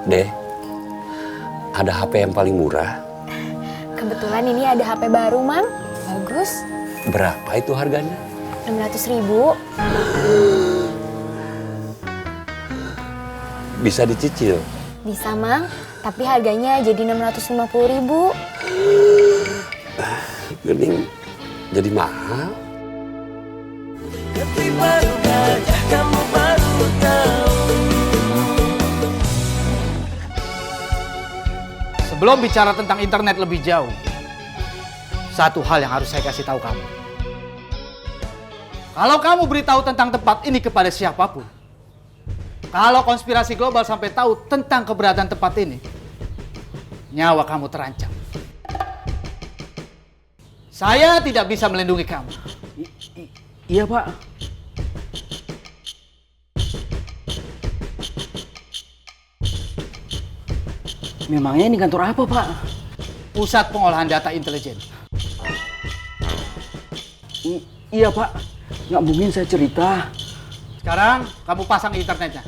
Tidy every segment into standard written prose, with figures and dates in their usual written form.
Deh, ada HP yang paling murah. Kebetulan ini ada HP baru, Mang. Bagus. Berapa itu harganya? 600.000. Bisa dicicil? Bisa, Mang. Tapi harganya jadi 650.000. Gening jadi mahal. Kamu baru tahu. Sebelum bicara tentang internet lebih jauh, satu hal yang harus saya kasih tahu kamu. Kalau kamu beritahu tentang tempat ini kepada siapapun, kalau konspirasi global sampai tahu tentang keberadaan tempat ini, nyawa kamu terancam. Saya tidak bisa melindungi kamu. Iya, Pak. Memangnya ini kantor apa, Pak? Pusat Pengolahan Data Intelijen. Iya, Pak. Nggak mungkin saya cerita. Sekarang kamu pasang internetnya.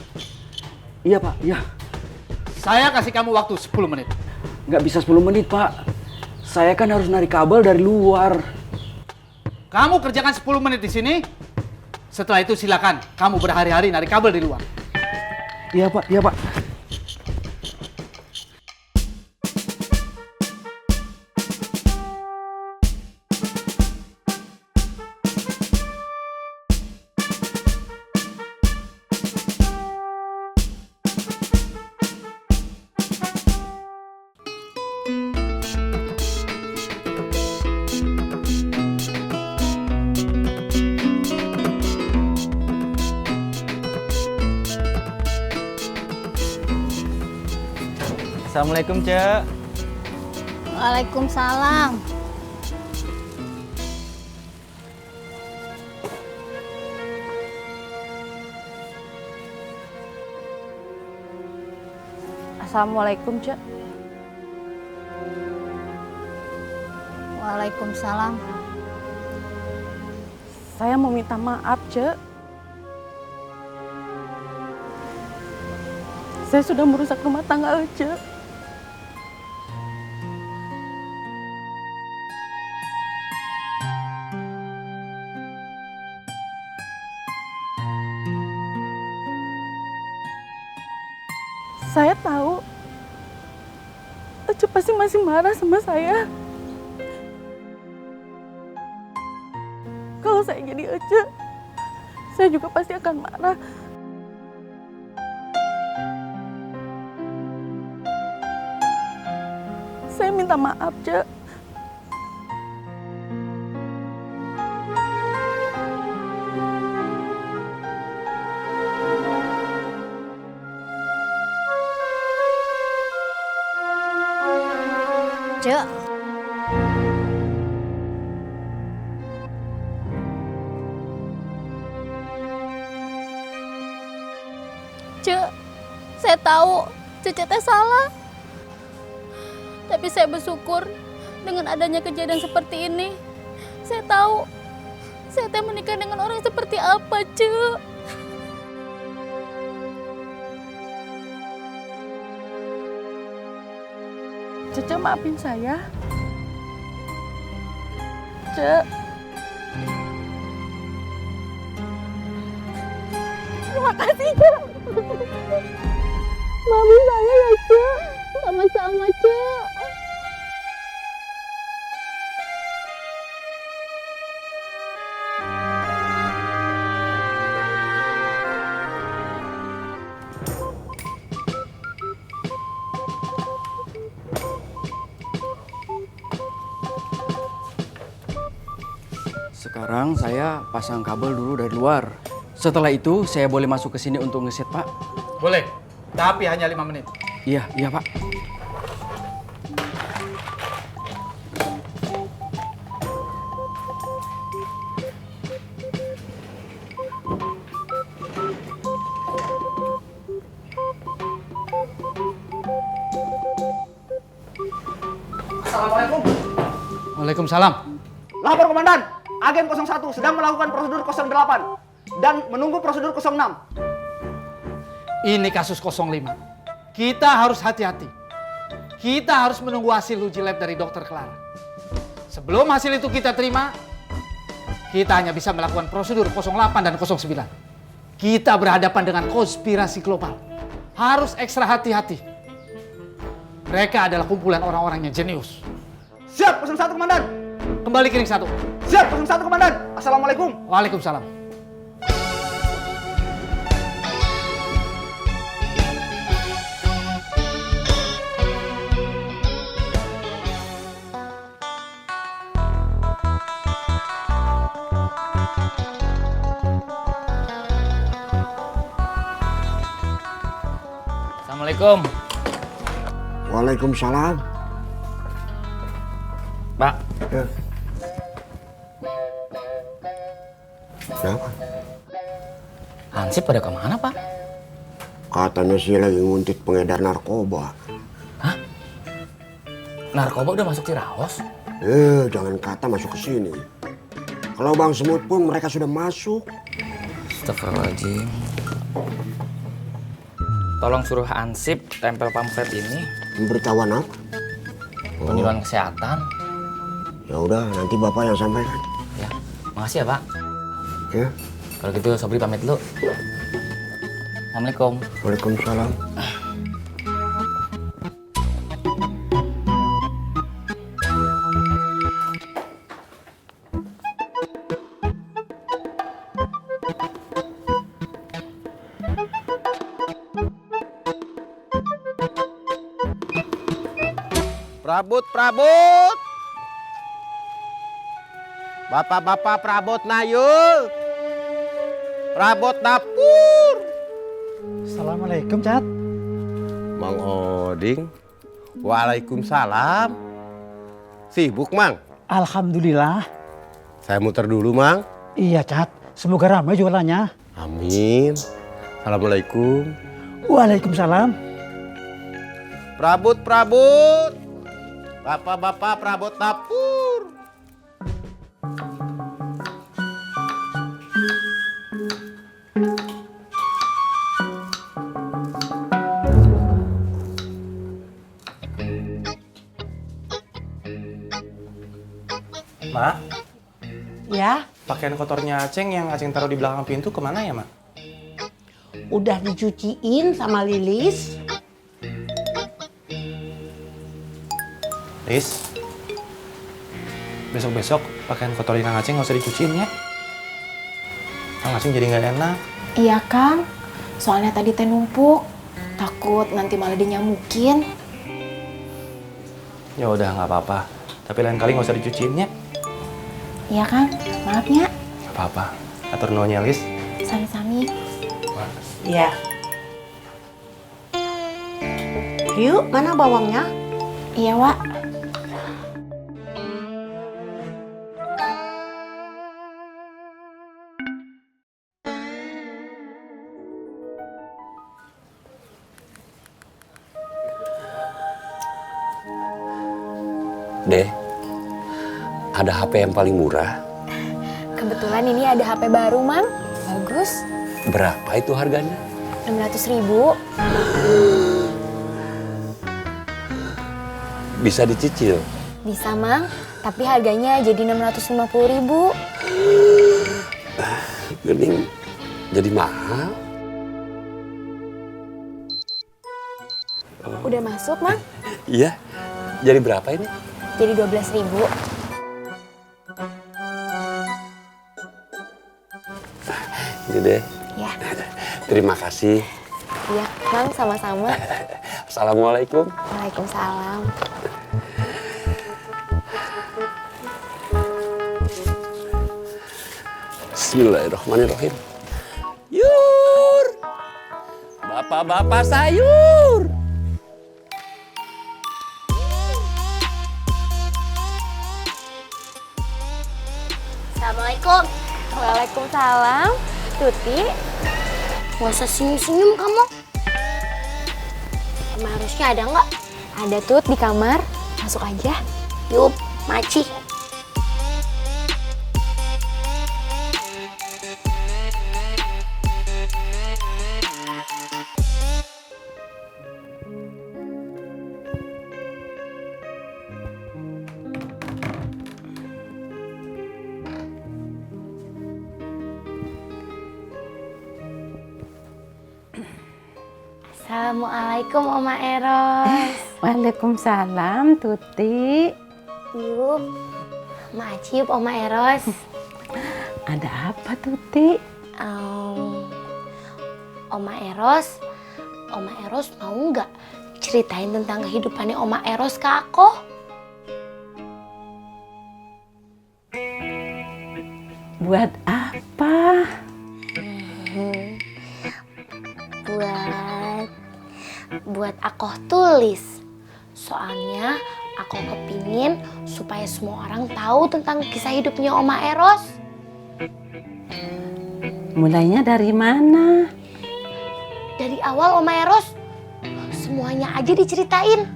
Iya, Pak. Iya. Saya kasih kamu waktu 10 menit. Nggak bisa 10 menit, Pak. Saya kan harus narik kabel dari luar. Kamu kerjakan 10 menit di sini. Setelah itu silakan kamu berhari-hari narik kabel di luar. Iya, Pak. Iya, Pak. Assalamualaikum, Cek. Waalaikumsalam. Assalamualaikum, Cek. Waalaikumsalam. Saya mau minta maaf, Cek. Saya sudah merusak rumah tangga Cek. Saya tahu Ece pasti masih marah sama saya. Kalau saya jadi Ece, saya juga pasti akan marah. Saya minta maaf, Cek. Cek. Cek, saya tahu Cece teh salah. Tapi saya bersyukur dengan adanya kejadian seperti ini. Saya tahu saya teh menikah dengan orang seperti apa, Cek. Cece maafin saya. Cek. Terima kasih, Cek. Maafin saya ya, Cek. Sama-sama, Cek. Sekarang saya pasang kabel dulu dari luar. Setelah itu saya boleh masuk ke sini untuk ngeset, Pak? Boleh, tapi hanya 5 menit. Iya, iya, Pak. Assalamualaikum. Waalaikumsalam. Lapor Komandan, agen 01 sedang melakukan prosedur 08 dan menunggu prosedur 06. Ini kasus 05. Kita harus hati-hati. Kita harus menunggu hasil uji lab dari dokter Clara. Sebelum hasil itu kita terima, kita hanya bisa melakukan prosedur 08 dan 09. Kita berhadapan dengan konspirasi global. Harus ekstra hati-hati. Mereka adalah kumpulan orang-orang yang jenius. Siap 01 Komandan. Kembali ke ring 1. Siap 01 Komandan. Assalamualaikum. Waalaikumsalam. Assalamualaikum. Waalaikumsalam. Pak, Ya. Kenapa? Hansip pada kemana, Pak? Katanya sih lagi nguntit pengedar narkoba. Narkoba udah masuk Ciraos? Jangan kata masuk ke sini. Kalau Bang Semut pun mereka sudah masuk. Astagfirullahaladzim. Tolong suruh Hansip tempel pamflet ini. Pemberitahuan apa? Penyuluhan kesehatan. Ya udah, nanti Bapak yang sampaikan. Ya, makasih ya, Pak. Ya. Kalau gitu Sobri pamit dulu. Assalamualaikum. Waalaikumsalam. Prabut. Bapak-bapak prabot na yuk. Prabot dapur. Assalamualaikum, Cat. Mang Oding. Waalaikumsalam. Sibuk, Mang? Alhamdulillah. Saya muter dulu, Mang. Iya, Cat. Semoga ramai jualannya. Amin. Assalamualaikum. Waalaikumsalam. Prabut. Bapak-bapak prabot dapur. Ma, Ya, pakaian kotornya Aceng yang Aceng taruh di belakang pintu kemana ya, Ma? udah dicuciin sama Lilis. Lis, besok-besok pakaian kotor Kang Aceng nggak usah dicuciin ya. Kang Aceng jadi nggak enak. Iya Kang, soalnya tadi teh numpuk. Takut nanti malah dinyamukin. Ya udah nggak apa-apa. Tapi lain kali nggak usah dicuciin ya. Iya Kang, maafnya. Nggak apa-apa. Atur nuhunnya Lis. Sami-sami. Ya. Yuk, mana bawangnya? Iya Wak. Deh, ada HP yang paling murah. Kebetulan ini ada HP baru, Mang. Bagus. Berapa itu harganya? 600.000. Bisa dicicil. Bisa, Mang. Tapi harganya jadi 650.000. Gening jadi mahal. Udah masuk, Mang? Iya. Jadi berapa ini? Jadi 12.000. Ini deh. Ya. Terima kasih. Iya, Mang, sama-sama. Assalamualaikum. Waalaikumsalam. Bismillahirrahmanirrahim. Yur. Bapak-bapak sayur. Assalamualaikum. Waalaikumsalam. Tuti, Gak usah senyum-senyum kamu. Emang harusnya ada nggak? ada Tut di kamar. Masuk aja. Yup, maci. Assalamualaikum Oma Eros. Waalaikumsalam Tuti. Yuk, Mak Aci yuk Oma Eros. Ada apa Tuti? Oma Eros mau nggak ceritain tentang kehidupannya Oma Eros ke aku? Buat apa? Buat aku tulis. Soalnya aku kepingin supaya semua orang tahu tentang kisah hidupnya Oma Eros. Mulainya dari mana? Dari awal Oma Eros, semuanya aja diceritain.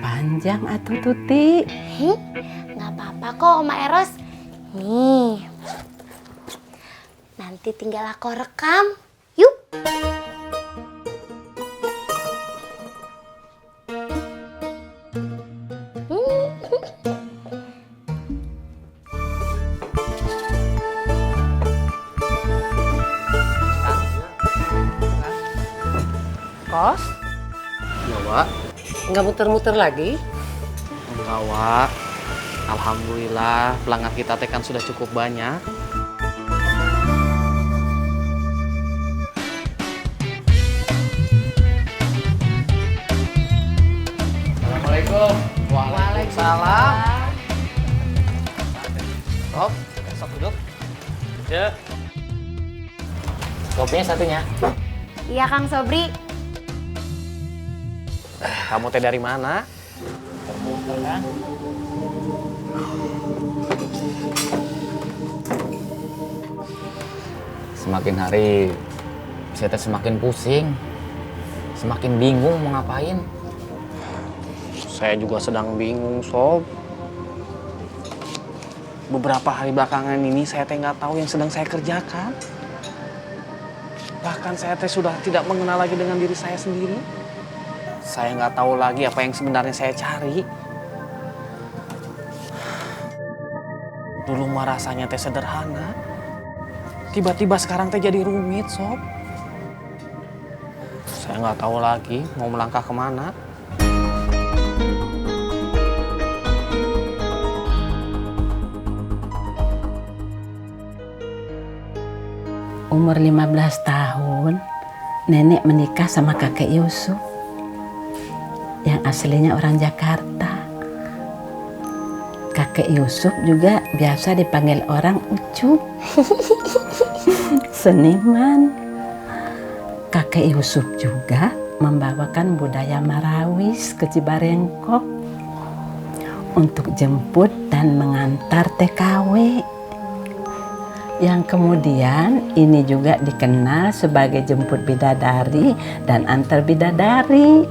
Panjang atuh Tuti. Nggak apa-apa kok Oma Eros. Nih, nanti tinggal aku rekam. Yuk. Kos? Ya, Wak. Nggak muter-muter lagi? Enggak, Wak. Alhamdulillah, pelanggan kita teh kan sudah cukup banyak. Assalamualaikum. Waalaikumsalam. Sob, sok duduk. Cek. Kopinya satunya. Iya Kang Sobri. Kamu teh dari mana? Termuter kan? Semakin hari saya teh semakin pusing, semakin bingung mau ngapain. Saya juga sedang bingung, Sob. Beberapa hari belakangan ini saya teh nggak tahu yang sedang saya kerjakan. Bahkan saya teh sudah tidak mengenal lagi dengan diri saya sendiri. Saya nggak tahu lagi apa yang sebenarnya saya cari. Dulu mah rasanya teh sederhana. Tiba-tiba sekarang teh jadi rumit, Sob. Saya nggak tahu lagi mau melangkah kemana. Umur 15 tahun, nenek menikah sama kakek Yusuf yang aslinya orang Jakarta. Kakek Yusuf juga biasa dipanggil orang Ucup. Seniman. Kakek Yusuf juga membawakan budaya Marawis ke Cibarengkok untuk jemput dan mengantar TKW. Yang kemudian ini juga dikenal sebagai jemput bidadari dan antar bidadari.